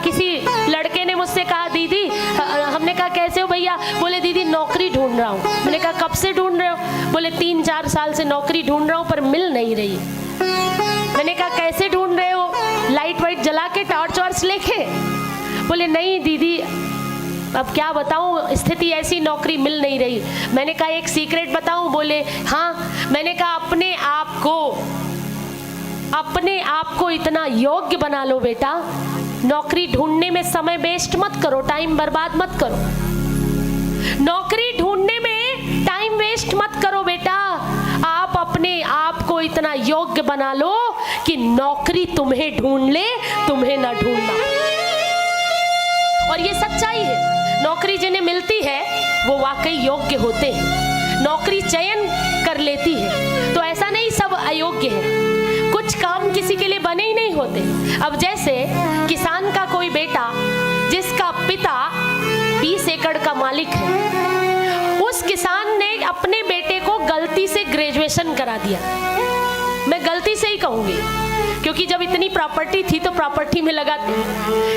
किसी लड़के ने मुझसे कहा दीदी, हमने कहा कैसे हो भैया? बोले दीदी नौकरी ढूंढ रहा हूँ। मैंने कहा कब से ढूंढ रहे हो? बोले 3-4 साल से नौकरी ढूंढ रहा हूँ पर मिल नहीं रही। मैंने कहा कैसे ढूंढ रहे हो? लाइट वाइट जला के, टॉर्च वॉर्च लेके? बोले नहीं दीदी अब क्या बताऊं, स्थिति ऐसी, नौकरी मिल नहीं रही। मैंने कहा एक सीक्रेट बताऊं? बोले हाँ। मैंने कहा अपने आप को इतना योग्य बना लो बेटा, नौकरी ढूंढने में समय वेस्ट मत करो, टाइम बर्बाद मत करो। नौकरी ढूंढने में टाइम वेस्ट मत करो बेटा, आप अपने आप को इतना योग्य बना लो कि नौकरी तुम्हें ढूंढ ले, तुम्हें ना ढूंढना। और ये सच्चाई है, नौकरी जिन्हें मिलती है वो वाकई योग्य होते हैं, नौकरी चयन कर लेती है। तो ऐसा नहीं सब अयोग्य है, कुछ काम किसी के लिए बने ही नहीं होते। अब जैसे किसान का कोई बेटा जिसका पिता 20 एकड़ का मालिक है, उस किसान ने अपने बेटे को गलती से ग्रेजुएशन करा दिया। मैं गलती से ही कहूंगी क्योंकि जब इतनी प्रॉपर्टी थी तो प्रॉपर्टी में लगा,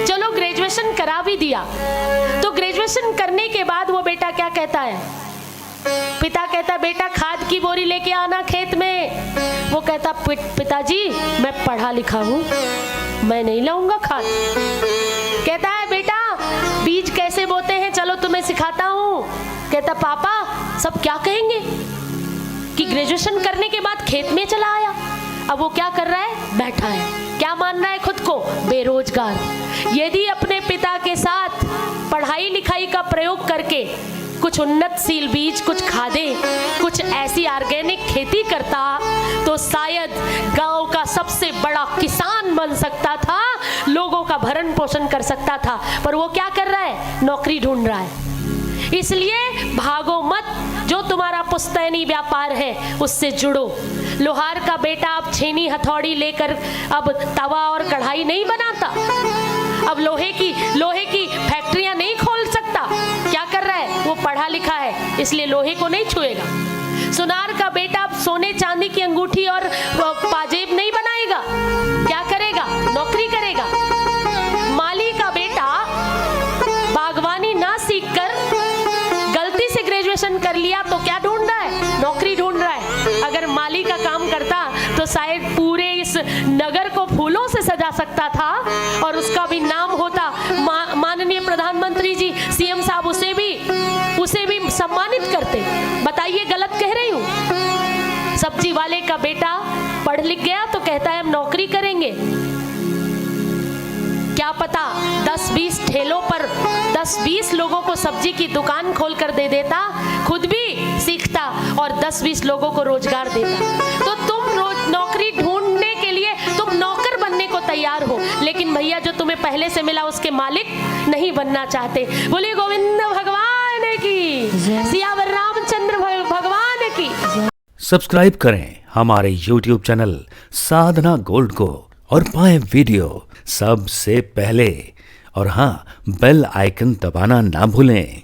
चलो ग्रेजुएशन करा भी दिया। तो ग्रेजुएशन करने के बाद वो बेटा क्या कहता है? पिता कहता है बेटा खाद की बोरी लेके आना खेत में। वो कहता पिताजी मैं पढ़ा लिखा हूँ, मैं नहीं लाऊंगा खाद। कहता है बेटा बीज कैसे बोते हैं, चलो तुम्हें सिखाता हूँ। कहता पापा सब क्या कहेंगे कि ग्रेजुएशन करने के बाद खेत में चला आया। अब वो क्या कर रहा है? बैठा है। क्या मान रहा है खुद को? बेरोजगार। यदि अपने पिता के साथ पढ़ाई लिखाई का प्रयोग करके कुछ उन्नतशील बीज, कुछ खादें, कुछ ऐसी ऑर्गेनिक खेती करता तो शायद गांव का सबसे बड़ा किसान बन सकता था, लोगों का भरण पोषण कर सकता था। पर वो क्या कर रहा है? नौकरी ढूंढ रहा है। इसलिए भागो मत, जो तुम्हारा पुश्तैनी व्यापार है उससे जुड़ो। लोहार का बेटा अब छेनी हथौड़ी लेकर अब तवा और कढ़ाई नहीं बनाता, अब लोहे की फैक्ट्रियां नहीं खोल सकता। क्या कर रहा है? वो पढ़ा लिखा है इसलिए लोहे को नहीं छुएगा। सुनार का बेटा अब सोने चांदी की अंगूठी और पाजेब नहीं बनाएगा। क्या करेगा? नौकरी करेगा। माली का बेटा बागवानी ना सीखकर गलती से ग्रेजुएशन कर लिया तो क्या ढूंढ रहा है? नौकरी ढूंढ रहा है। अगर माली का काम करता तो शायद पूरे इस नगर को फूलों से सजा सकता था और उसका भी नाम होता। माननीय प्रधानमंत्री जी, सीएम साहब उसे भी सम्मानित करते। बताइए गलत कह रही हूँ? सब्जी वाले का बेटा पढ़ लिख गया तो कहता है हम नौकरी करेंगे। क्या पता 10-20 ठेलों पर 10-20 लोगों को सब्जी की दुकान खोल कर दे देता, खुद भी सीखता और 10-20 लोगों को रोजगार देता। तो तुम नौकरी ढूंढने के लिए तुम नौकर बनने को तैयार हो, लेकिन भैया जो तुम्हें पहले से मिला उसके मालिक नहीं बनना चाहते। बोलिए गोविंद भगवान की, सियावर रामचंद्र भगवान की। सब्सक्राइब करें हमारे YouTube चैनल साधना गोल्ड को और पाएं वीडियो सबसे पहले। और हाँ, बेल आइकन दबाना ना भूलें।